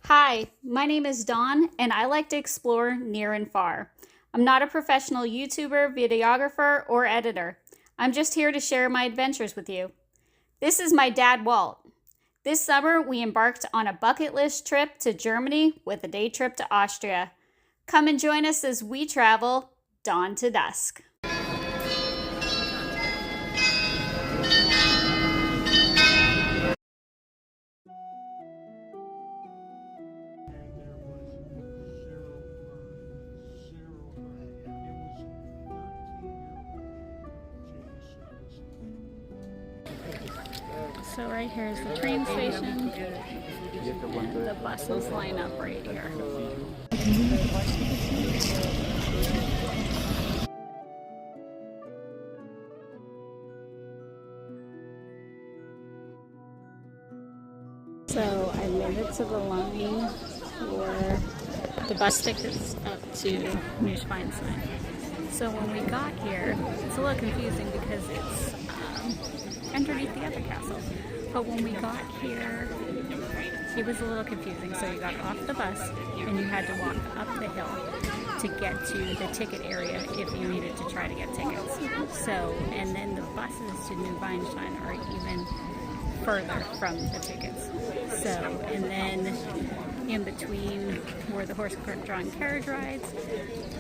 Hi, my name is Dawn, and I like to explore near and far. I'm not a professional YouTuber, videographer, or editor. I'm just here to share my adventures with you. This is my dad, Walt. This summer, we embarked on a bucket list trip to Germany with a day trip to Austria. Come and join us as we travel dawn to dusk. So right here is the train station, and the buses line up right here. So I made it to the line for the bus tickets up to Neuschwanstein. So when we got here, it's a little confusing because it's underneath the other castle. But when we got here, it was a little confusing. So you got off the bus and you had to walk up the hill to get to the ticket area if you needed to try to get tickets. So, and then the buses to Neuschwanstein are even further from the tickets. So, and then in between were the horse-drawn carriage rides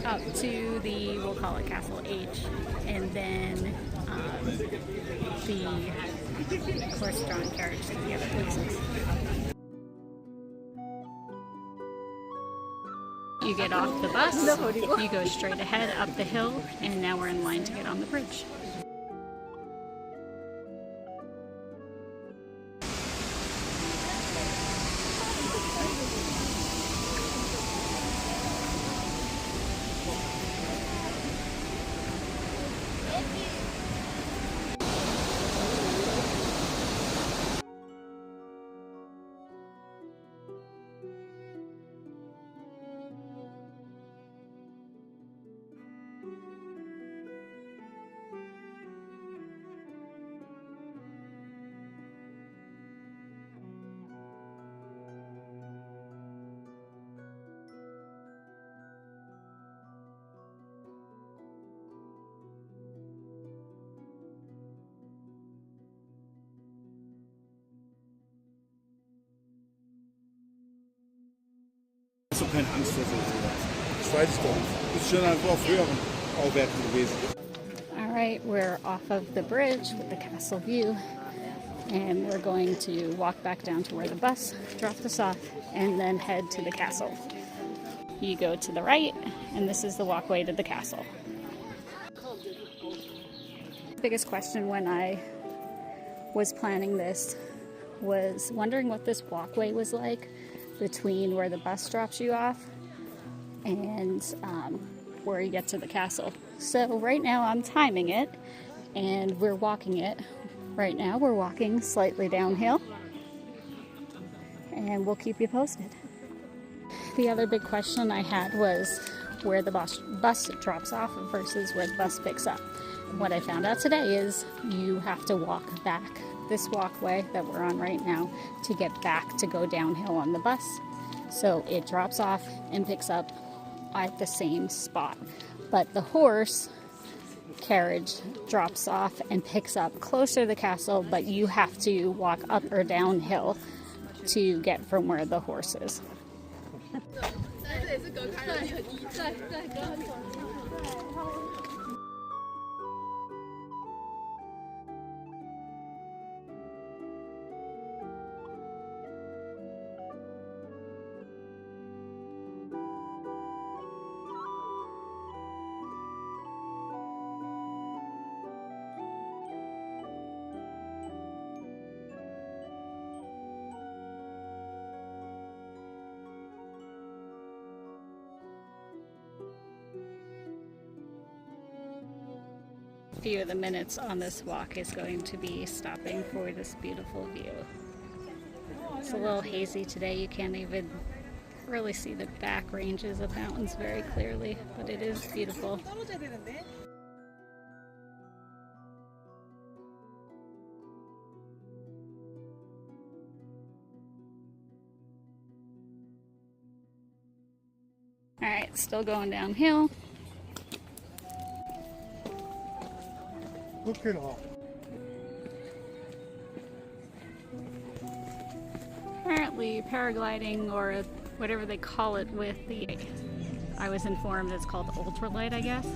up to the, we'll call it Castle H, and then the horse-drawn carriage to the other places. You get off the bus, you go straight ahead up the hill, and now we're in line to get on the bridge. Hast du keine Angst vor sowas? Das weiß ich doch. Du bist schon einfach auf höheren Bauwerken gewesen. All right, we're off of the bridge with the castle view, and we're going to walk back down to where the bus dropped us off and then head to the castle. You go to the right, and this is the walkway to the castle. The biggest question when I was planning this was wondering what this walkway was like between where the bus drops you off and where you get to the castle. So right now I'm timing it and we're walking it. Right now we're walking slightly downhill and we'll keep you posted. The other big question I had was where the bus drops off versus where the bus picks up. What I found out today is you have to walk back this walkway that we're on right now to get back to go downhill on the bus. So it drops off and picks up at the same spot. But the horse carriage drops off and picks up closer to the castle, but you have to walk up or downhill to get from where the horse is. A few of the minutes on this walk is going to be stopping for this beautiful view. It's a little hazy today. You can't even really see the back ranges of mountains very clearly, but it is beautiful. Alright, still going downhill. Look it all. Apparently paragliding, or whatever they call it with the, I was informed it's called ultralight, I guess,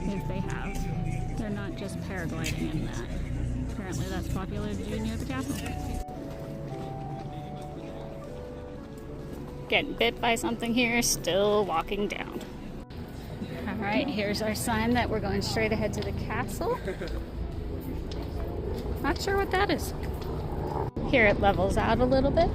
if they have. They're not just paragliding in that. Apparently that's popular to do near the castle. Getting bit by something here, still walking down. Alright, here's our sign that we're going straight ahead to the castle. Not sure what that is. Here it levels out a little bit.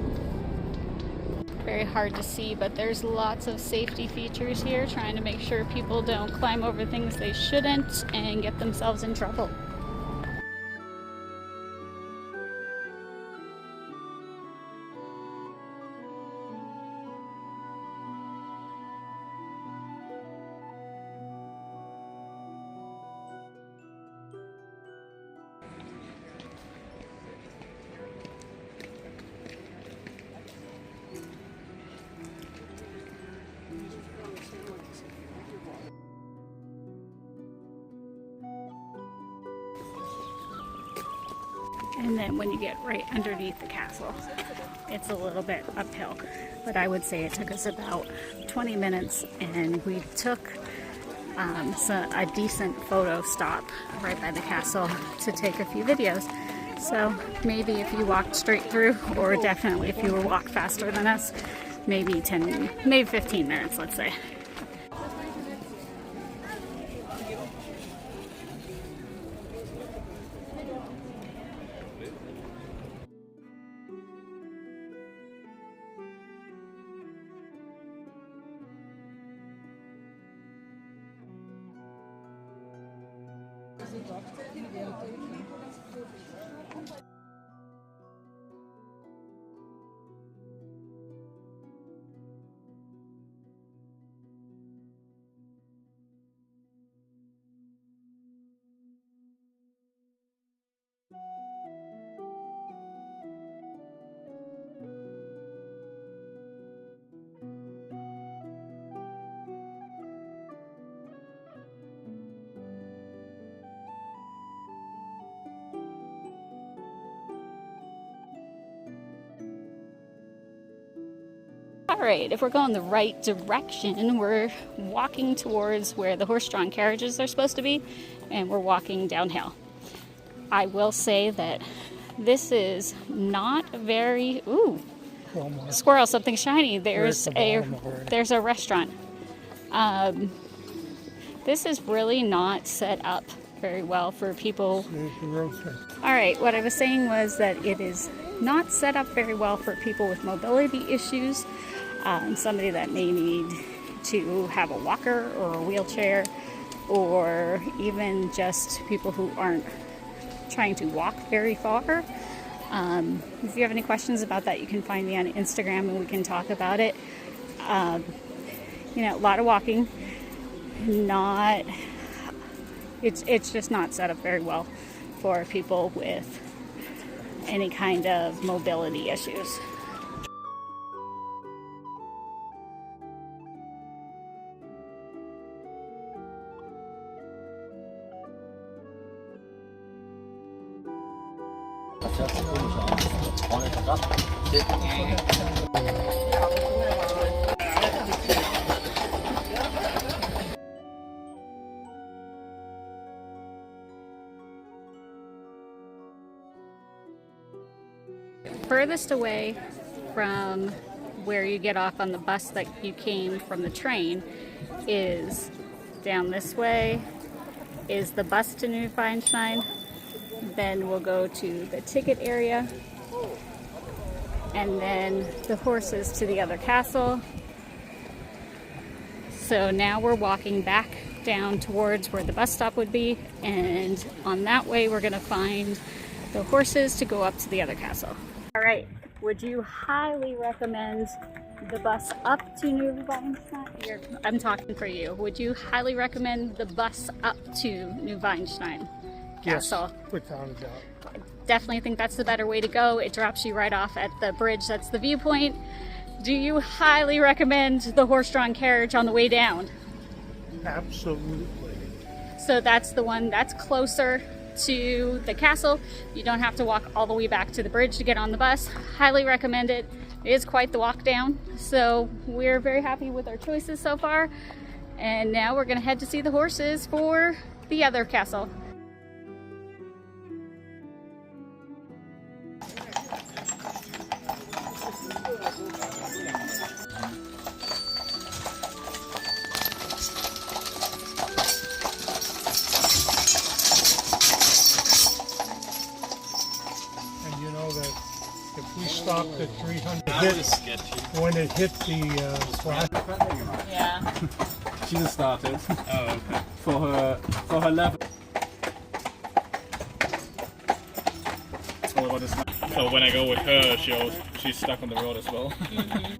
Very hard to see, but there's lots of safety features here, trying to make sure people don't climb over things they shouldn't and get themselves in trouble. And then when you get right underneath the castle, it's a little bit uphill. But I would say it took us about 20 minutes, and we took a decent photo stop right by the castle to take a few videos. So maybe if you walked straight through, or definitely if you walk faster than us, maybe 15 minutes, let's say. Alright, if we're going the right direction, we're walking towards where the horse-drawn carriages are supposed to be, and we're walking downhill. I will say that this is not very... Ooh! Squirrel, something shiny. There's a restaurant. This is really not set up very well for people. Alright, what I was saying was that it is not set up very well for people with mobility issues. Somebody that may need to have a walker or a wheelchair, or even just people who aren't trying to walk very far. If you have any questions about that, you can find me on Instagram and we can talk about it. A lot of walking. It's just not set up very well for people with any kind of mobility issues. Furthest away from where you get off on the bus that you came from the train is down this way, is the bus to Neuschwanstein. Then we'll go to the ticket area, and then the horses to the other castle. So now we're walking back down towards where the bus stop would be, and on that way we're going to find the horses to go up to the other castle. Alright, would you highly recommend the bus up to Neuschwanstein? I'm talking for you. Would you highly recommend the bus up to Neuschwanstein Castle? Yes, without a doubt. Definitely think that's the better way to go. It drops you right off at the bridge. That's the viewpoint. Do you highly recommend the horse-drawn carriage on the way down? Absolutely. So that's the one that's closer to the castle. You don't have to walk all the way back to the bridge to get on the bus. Highly recommend it. It is quite the walk down. So we're very happy with our choices so far. And now we're gonna head to see the horses for the other castle. And you know that if we stopped at 300, when it hit the flat, Yeah. She just started. Oh, okay. For her level. So when I go with her, she's stuck on the road as well. Mm-hmm.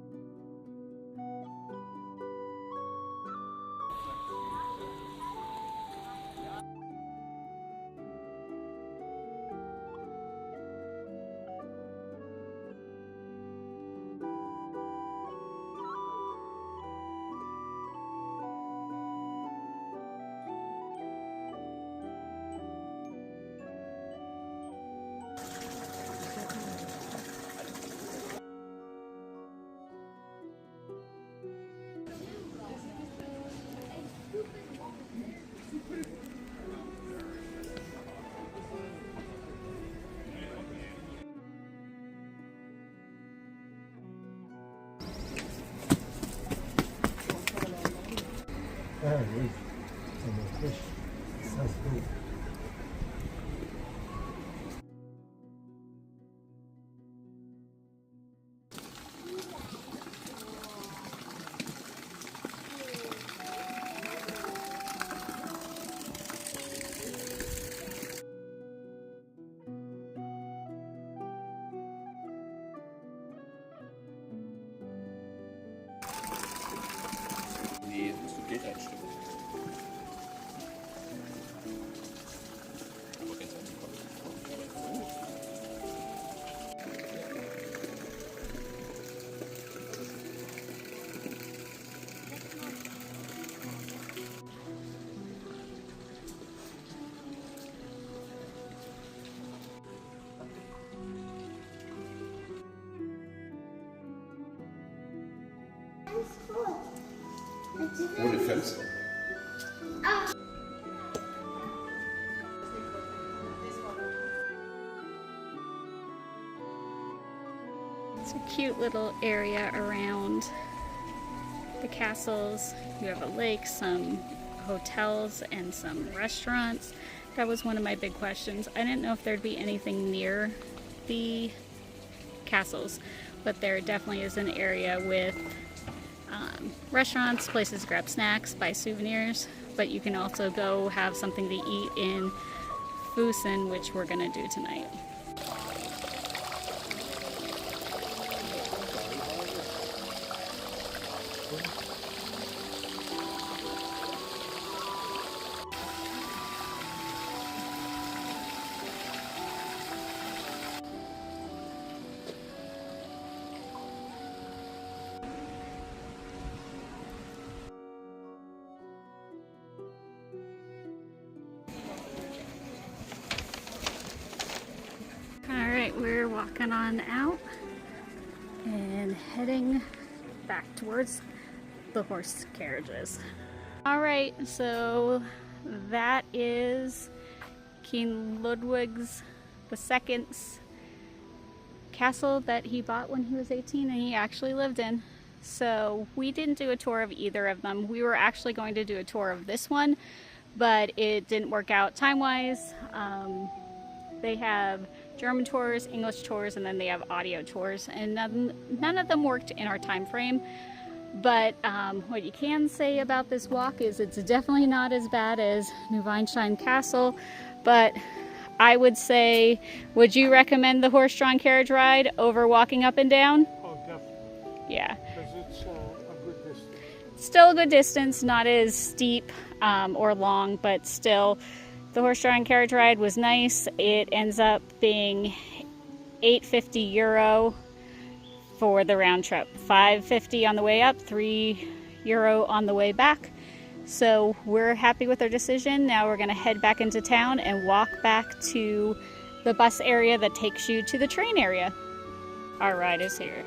Nee, das musst du Geld einstellen. Aber ganz ohne Fenster. It's a cute little area around the castles. You have a lake, some hotels, and some restaurants. That was one of my big questions. I didn't know if there'd be anything near the castles, but there definitely is an area with restaurants, places to grab snacks, buy souvenirs, but you can also go have something to eat in Fussen, which we're gonna do tonight. Alright, we're walking on out and heading back towards the horse carriages. Alright, so that is King Ludwig's II's castle that he bought when he was 18 and he actually lived in. So we didn't do a tour of either of them. We were actually going to do a tour of this one, but it didn't work out time-wise. They have German tours, English tours, and then they have audio tours, and none of them worked in our time frame. But what you can say about this walk is it's definitely not as bad as Neuschwanstein Castle, but I would say, would you recommend the horse-drawn carriage ride over walking up and down? oh, definitely, Yeah. because it's a good distance. Still a good distance, not as steep or long, but still the horse-drawn carriage ride was nice. It ends up being €8.50 for the round trip. €5.50 on the way up, €3 on the way back. So we're happy with our decision. Now we're going to head back into town and walk back to the bus area that takes you to the train area. Our ride is here.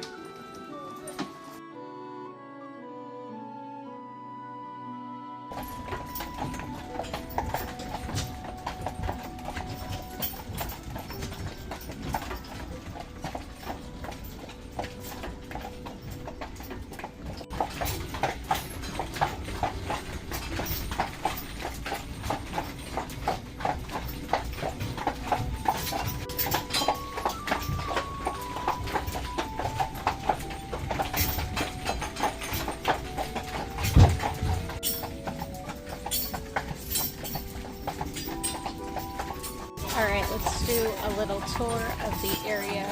Alright, let's do a little tour of the area,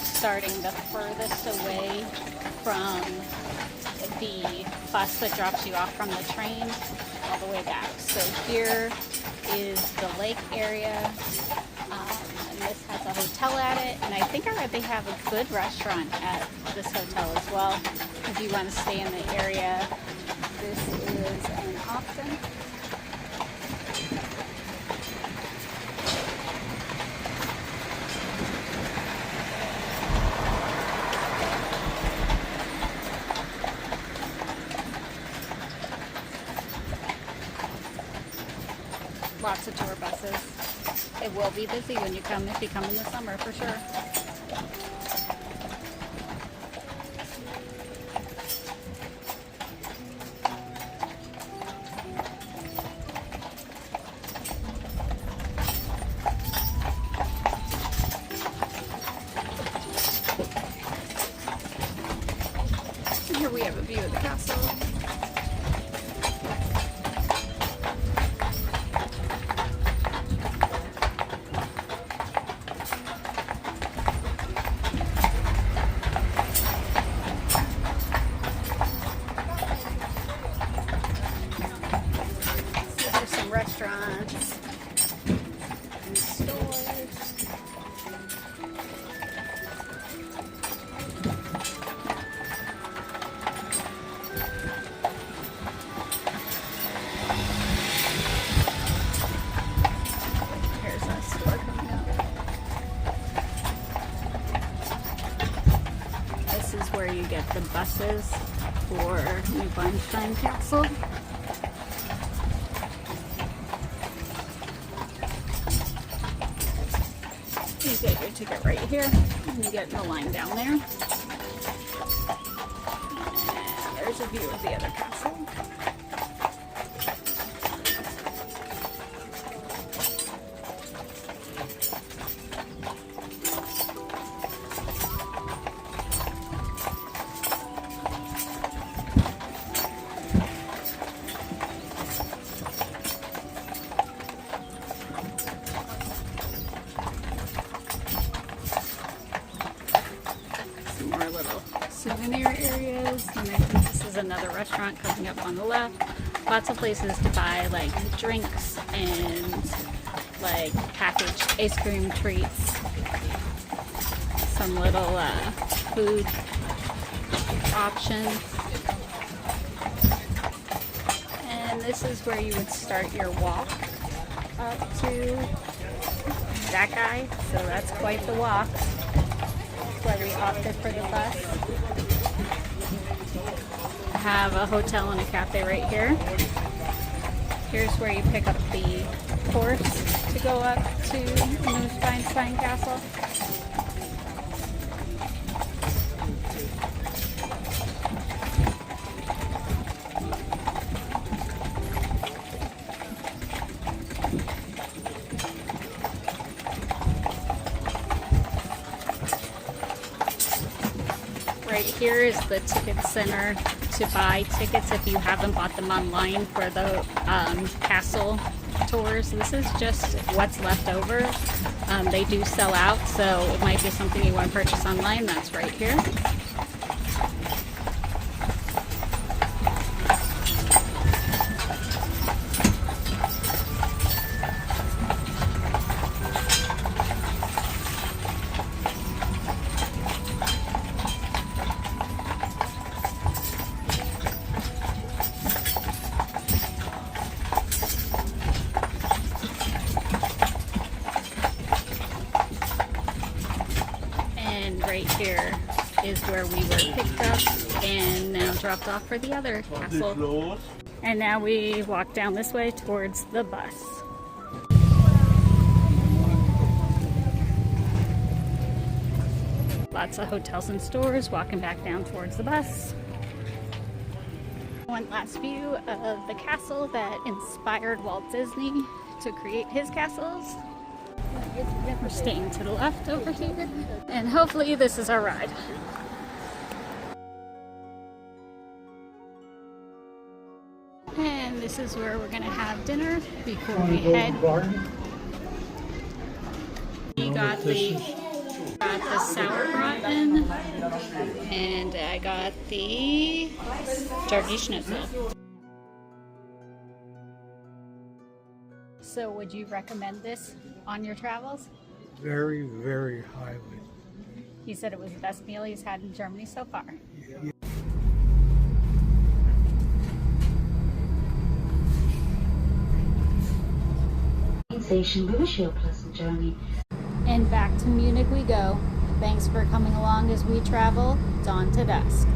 starting the furthest away from the bus that drops you off from the train all the way back. So here is the lake area, and this has a hotel at it, and I think I read they have a good restaurant at this hotel as well if you want to stay in the area. This is an option. Lots of tour buses. It will be busy when you come, if you come in the summer, for sure. Here we have a view of the castle. Restaurants and stores. Here's a store coming up. This is where you get the buses for Neuschwanstein Castle. You get your ticket right here, and you get in the line down there. And there's a view of the other castle. More little souvenir areas, and I think this is another restaurant coming up on the left. Lots of places to buy like drinks and like packaged ice cream treats. Some little food options. And this is where you would start your walk up to that guy. So that's quite the walk. Why we opted for the bus. Have a hotel and a cafe right here. Here's where you pick up the horse to go up to Neuschwanstein Castle. Right here is the ticket center to buy tickets if you haven't bought them online for the castle tours. This is just what's left over. They do sell out, so it might be something you want to purchase online. That's right here. picked up and now dropped off for the other castle. And now we walk down this way towards the bus. Lots of hotels and stores, walking back down towards the bus. One last view of the castle that inspired Walt Disney to create his castles. We're staying to the left over here, and hopefully this is our ride. And this is where we're gonna have dinner before we head. We got the sauerbraten, and I got the turkey schnitzel. So would you recommend this on your travels? Very, very highly. He said it was the best meal he's had in Germany so far. Station, we wish you a pleasant journey. And back to Munich we go. Thanks for coming along as we travel dawn to dusk.